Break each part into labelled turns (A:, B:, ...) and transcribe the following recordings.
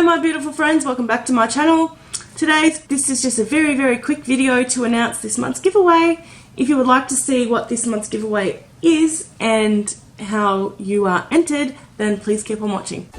A: Hello my beautiful friends, welcome back to my channel. This is just a very quick video to announce this month's giveaway. If you would like to see what this month's giveaway is and how you are entered, then please keep on watching.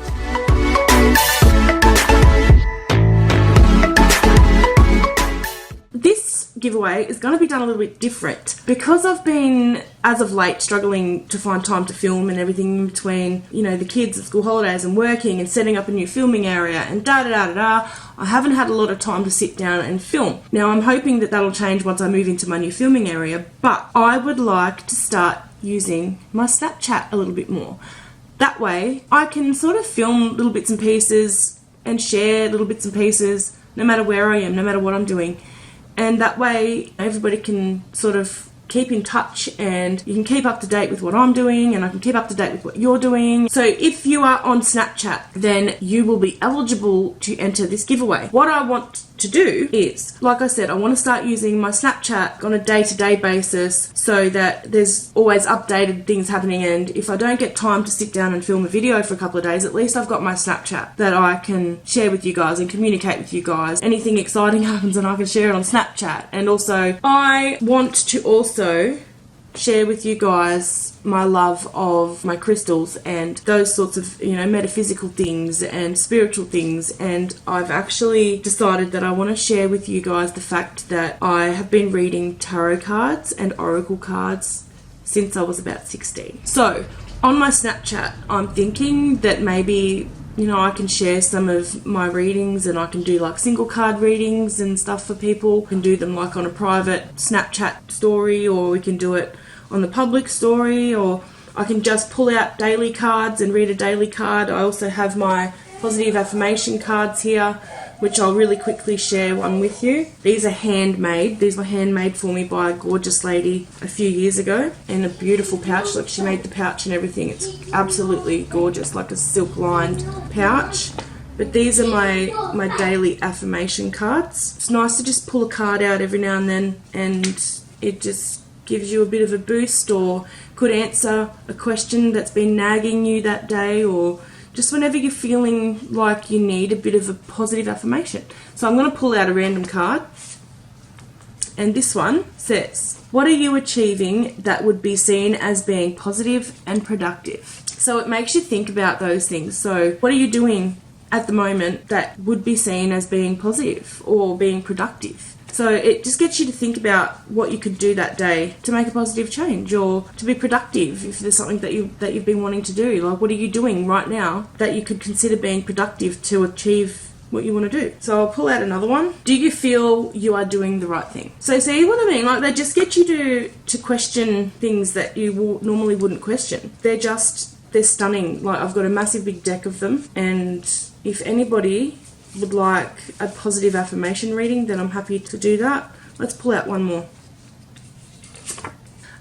A: This giveaway is going to be done a little bit different because I've been, as of late, struggling to find time to film and everything in between, you know, the kids at school holidays and working and setting up a new filming area and I haven't had a lot of time to sit down and film. Now I'm hoping that that'll change once I move into my new filming area, but I would like to start using my Snapchat a little bit more. That way I can sort of film little bits and pieces and share little bits and pieces no matter where I am, no matter what I'm doing. And that way everybody can sort of keep in touch and you can keep up to date with what I'm doing and I can keep up to date with what you're doing. So if you are on Snapchat, then you will be eligible to enter this giveaway. What I want to do is, like I said, I want to start using my Snapchat on a day-to-day basis so that there's always updated things happening, and if I don't get time to sit down and film a video for a couple of days, at least I've got my Snapchat that I can share with you guys and communicate with you guys. Anything exciting happens and I can share it on Snapchat. And also I want to also share with you guys my love of my crystals and those sorts of, you know, metaphysical things and spiritual things. And I've actually decided that I want to share with you guys the fact that I have been reading tarot cards and oracle cards since I was about 16. So on my Snapchat, I'm thinking that maybe, you know, I can share some of my readings and I can do like single card readings and stuff for people. I can do them like on a private Snapchat story, or we can do it on the public story, or I can just pull out daily cards and read a daily card. I also have my positive affirmation cards here, which I'll really quickly share one with you. These are handmade. These were handmade for me by a gorgeous lady a few years ago in a beautiful pouch. Like, she made the pouch and everything. It's absolutely gorgeous, like a silk lined pouch. But these are my daily affirmation cards. It's nice to just pull a card out every now and then, and it just gives you a bit of a boost, or could answer a question that's been nagging you that day, or just whenever you're feeling like you need a bit of a positive affirmation. So I'm going to pull out a random card, and this one says, what are you achieving that would be seen as being positive and productive? So it makes you think about those things. So what are you doing at the moment that would be seen as being positive or being productive? So it just gets you to think about what you could do that day to make a positive change, or to be productive if there's something that you've been wanting to do. Like, what are you doing right now that you could consider being productive to achieve what you want to do? So I'll pull out another one. Do you feel you are doing the right thing? So see what I mean? Like, they just get you to question things that you normally wouldn't question. They're stunning. Like, I've got a massive big deck of them, and if anybody would like a positive affirmation reading, then I'm happy to do that. Let's pull out one more.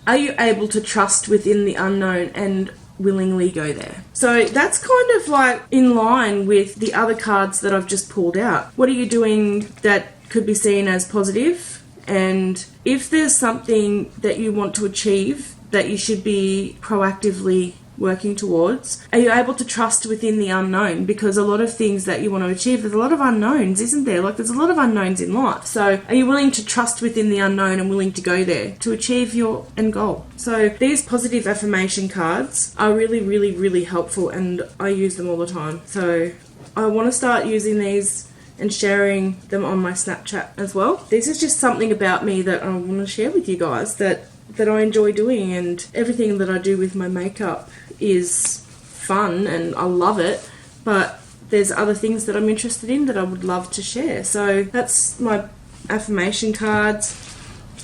A: Are you able to trust within the unknown and willingly go there? So that's kind of like in line with the other cards that I've just pulled out. What are you doing that could be seen as positive? And if there's something that you want to achieve that you should be proactively working towards, are you able to trust within the unknown? Because a lot of things that you want to achieve, there's a lot of unknowns, isn't there? Like, there's a lot of unknowns in life. So are you willing to trust within the unknown and willing to go there to achieve your end goal? So these positive affirmation cards are really helpful, and I use them all the time. So I want to start using these and sharing them on my Snapchat as well. This is just something about me that I want to share with you guys that I enjoy doing, and everything that I do with my makeup is fun and I love it, but there's other things that I'm interested in that I would love to share. So that's my affirmation cards.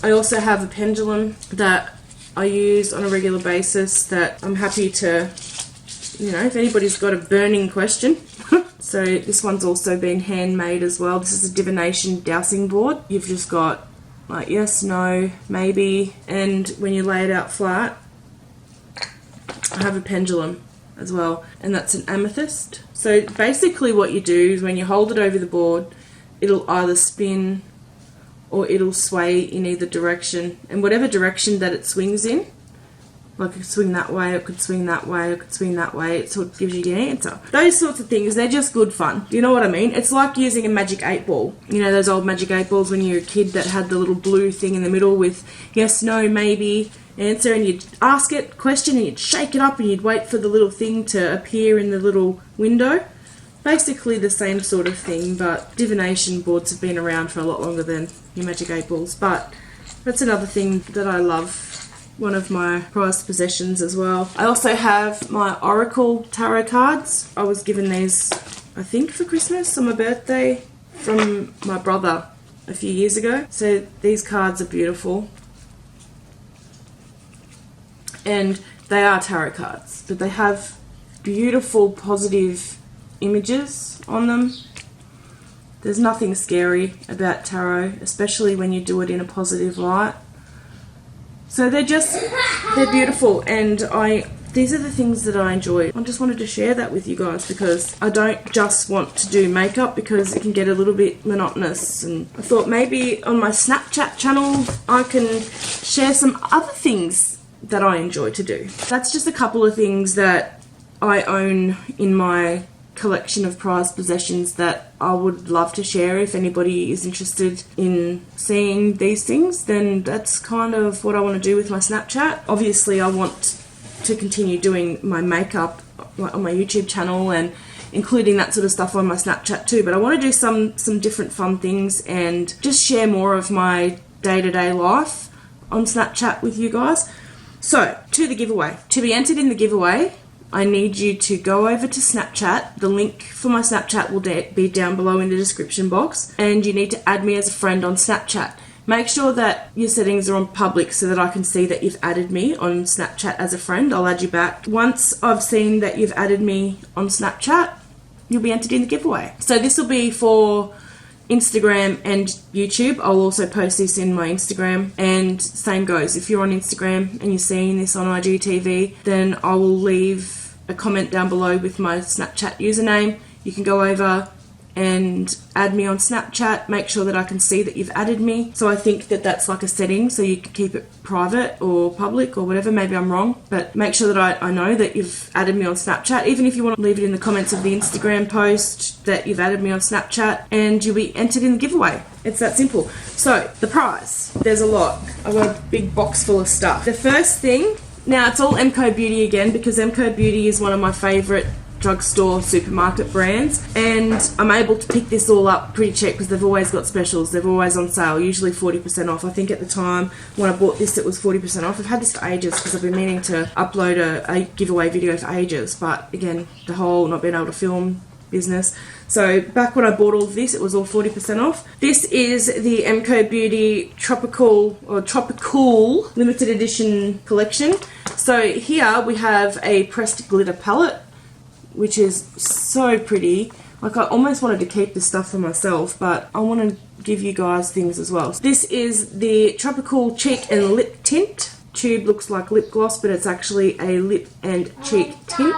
A: I also have a pendulum that I use on a regular basis that I'm happy to, you know, if anybody's got a burning question. So this one's also been handmade as well. This is a divination dowsing board. You've just got like yes, no, maybe, and when you lay it out flat, I have a pendulum as well, and that's an amethyst. So basically what you do is when you hold it over the board, it'll either spin or it'll sway in either direction, and whatever direction that it swings in, Like, it could swing that way, it could swing that way, it could swing that way. It sort of gives you the answer. Those sorts of things, they're just good fun. You know what I mean? It's like using a magic 8 ball. You know those old magic 8 balls when you're a kid that had the little blue thing in the middle with yes, no, maybe answer, and you'd ask it question and you'd shake it up and you'd wait for the little thing to appear in the little window. Basically the same sort of thing, but divination boards have been around for a lot longer than your magic 8 balls. But that's another thing that I love. One of my prized possessions as well. I also have my Oracle tarot cards. I was given these, I think, for Christmas on my birthday from my brother a few years ago. So these cards are beautiful. And they are tarot cards, but they have beautiful positive images on them. There's nothing scary about tarot, especially when you do it in a positive light. So they're beautiful, and these are the things that I enjoy. I just wanted to share that with you guys because I don't just want to do makeup because it can get a little bit monotonous, and I thought maybe on my Snapchat channel I can share some other things that I enjoy to do. That's just a couple of things that I own in my collection of prized possessions that I would love to share. If anybody is interested in seeing these things, then that's kind of what I want to do with my Snapchat. Obviously I want to continue doing my makeup on my YouTube channel and including that sort of stuff on my Snapchat too, but I want to do some different fun things and just share more of my day-to-day life on Snapchat with you guys. So, to the giveaway. To be entered in the giveaway, I need you to go over to Snapchat. The link for my Snapchat will be down below in the description box, and you need to add me as a friend on Snapchat. Make sure that your settings are on public so that I can see that you've added me on Snapchat as a friend. I'll add you back. Once I've seen that you've added me on Snapchat, you'll be entered in the giveaway. So this will be for Instagram and YouTube. I'll also post this in my Instagram, and same goes. If you're on Instagram and you're seeing this on IGTV, then I will leave a comment down below with my Snapchat username. You can go over and add me on Snapchat, make sure that I can see that you've added me. So I think that that's like a setting so you can keep it private or public or whatever. Maybe I'm wrong, but make sure that I know that you've added me on Snapchat. Even if you want to leave it in the comments of the Instagram post that you've added me on Snapchat, and you'll be entered in the giveaway. It's that simple. So the prize, there's a lot. I've got a big box full of stuff. The first thing, now it's all MCO Beauty again because MCO Beauty is one of my favourite drugstore supermarket brands, and I'm able to pick this all up pretty cheap because they've always got specials. They're always on sale, usually 40% off. I think at the time when I bought this it was 40% off. I've had this for ages because I've been meaning to upload a giveaway video for ages, but again, the whole not being able to film business. So back when I bought all of this, it was all 40% off. This is the MCO Beauty Tropical limited edition collection. So here we have a pressed glitter palette, which is so pretty. Like, I almost wanted to keep this stuff for myself, but I want to give you guys things as well. This is the Tropical Cheek and Lip Tint. Tube looks like lip gloss, but it's actually a lip and cheek tint.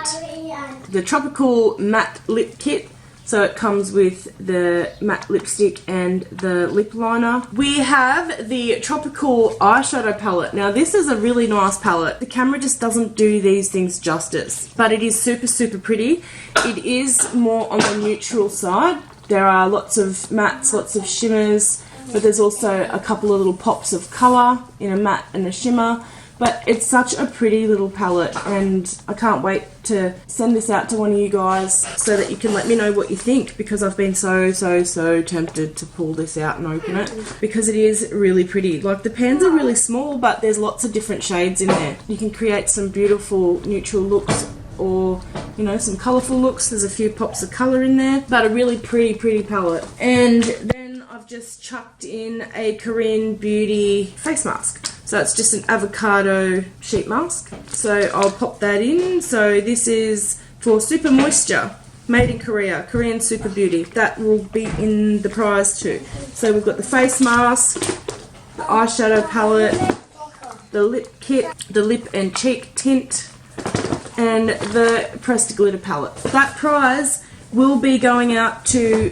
A: The Tropical Matte Lip Kit. So it comes with the matte lipstick and the lip liner. We have the Tropical Eyeshadow Palette. Now this is a really nice palette. The camera just doesn't do these things justice, but it is super, super pretty. It is more on the neutral side. There are lots of mattes, lots of shimmers, but there's also a couple of little pops of colour in a matte and a shimmer. But it's such a pretty little palette, and I can't wait to send this out to one of you guys so that you can let me know what you think, because I've been so tempted to pull this out and open it because it is really pretty. Like, the pans are really small, but there's lots of different shades in there. You can create some beautiful neutral looks or, you know, some colourful looks. There's a few pops of colour in there, but a really pretty palette. And then I've just chucked in a Korean Beauty face mask. So it's just an avocado sheet mask. So I'll pop that in. So this is for Super Moisture, made in Korea, Korean Super Beauty. That will be in the prize too. So we've got the face mask, the eyeshadow palette, the lip kit, the lip and cheek tint, and the pressed glitter palette. That prize will be going out to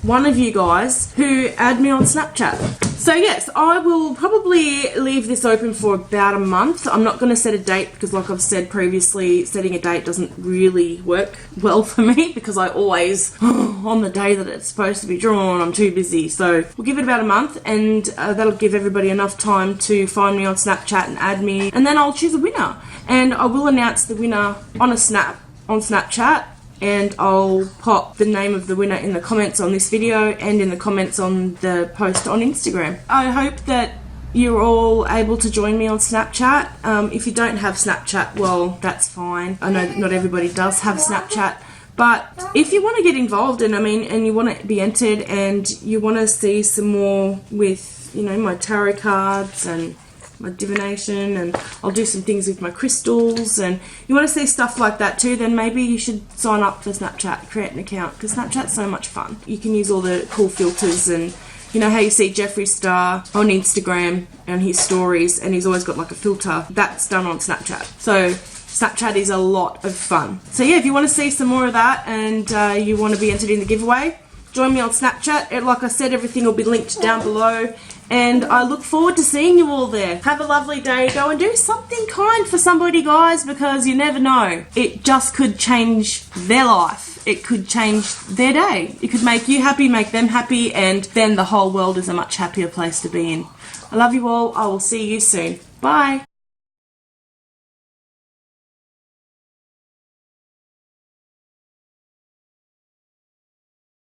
A: one of you guys who add me on Snapchat. So yes, I will probably leave this open for about a month. I'm not going to set a date because, like I've said previously, setting a date doesn't really work well for me because I always, on the day that it's supposed to be drawn, I'm too busy. So we'll give it about a month, and that'll give everybody enough time to find me on Snapchat and add me, and then I'll choose a winner. And I will announce the winner on Snapchat. And I'll pop the name of the winner in the comments on this video and in the comments on the post on Instagram. I hope that you're all able to join me on Snapchat. If you don't have Snapchat, well, that's fine. I know that not everybody does have Snapchat. But if you want to get involved and you want to be entered and you want to see some more with, my tarot cards and my divination, and I'll do some things with my crystals, and you want to see stuff like that too, then maybe you should sign up for Snapchat, create an account, because Snapchat's so much fun. You can use all the cool filters, and how you see Jeffree Star on Instagram and his stories, and he's always got like a filter. That's done on Snapchat. So Snapchat is a lot of fun. So yeah, if you want to see some more of that and you want to be entered in the giveaway, join me on Snapchat. Like I said, everything will be linked down below. And I look forward to seeing you all there. Have a lovely day. Go and do something kind for somebody, guys, because you never know. It just could change their life. It could change their day. It could make you happy, make them happy, and then the whole world is a much happier place to be in. I love you all. I will see you soon. Bye.